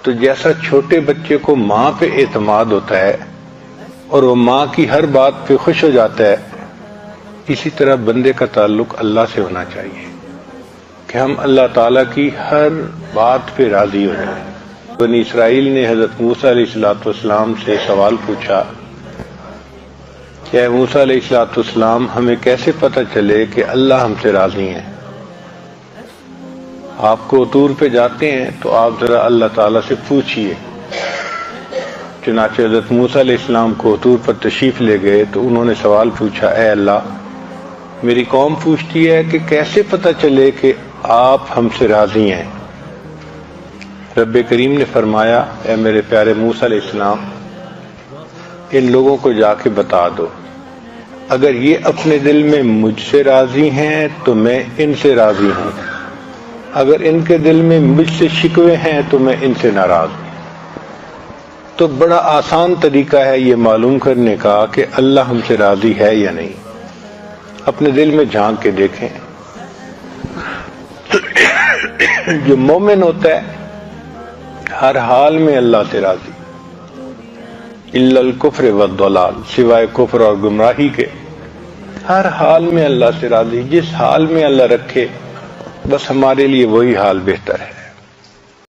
تو جیسا چھوٹے بچے کو ماں پہ اعتماد ہوتا ہے اور وہ ماں کی ہر بات پہ خوش ہو جاتا ہے، اسی طرح بندے کا تعلق اللہ سے ہونا چاہیے کہ ہم اللہ تعالیٰ کی ہر بات پہ راضی ہو جائیں۔ بنی اسرائیل نے حضرت موسیٰ علیہ السلام سے سوال پوچھا کہ اے موسیٰ علیہ السلام، ہمیں کیسے پتہ چلے کہ اللہ ہم سے راضی ہیں؟ آپ کو طور پہ جاتے ہیں تو آپ ذرا اللہ تعالیٰ سے پوچھئے۔ چنانچہ حضرت موسیٰ علیہ السلام کو طور پر تشریف لے گئے تو انہوں نے سوال پوچھا، اے اللہ، میری قوم پوچھتی ہے کہ کیسے پتہ چلے کہ آپ ہم سے راضی ہیں؟ رب کریم نے فرمایا، اے میرے پیارے موسیٰ علیہ السلام، ان لوگوں کو جا کے بتا دو، اگر یہ اپنے دل میں مجھ سے راضی ہیں تو میں ان سے راضی ہوں، اگر ان کے دل میں مجھ سے شکوے ہیں تو میں ان سے ناراض ہوں۔ تو بڑا آسان طریقہ ہے یہ معلوم کرنے کا کہ اللہ ہم سے راضی ہے یا نہیں۔ اپنے دل میں جھانک کے دیکھیں۔ جو مومن ہوتا ہے ہر حال میں اللہ سے راضی، الا الکفر والضلال، سوائے کفر اور گمراہی کے ہر حال میں اللہ سے راضی۔ جس حال میں اللہ رکھے بس ہمارے لیے وہی حال بہتر ہے۔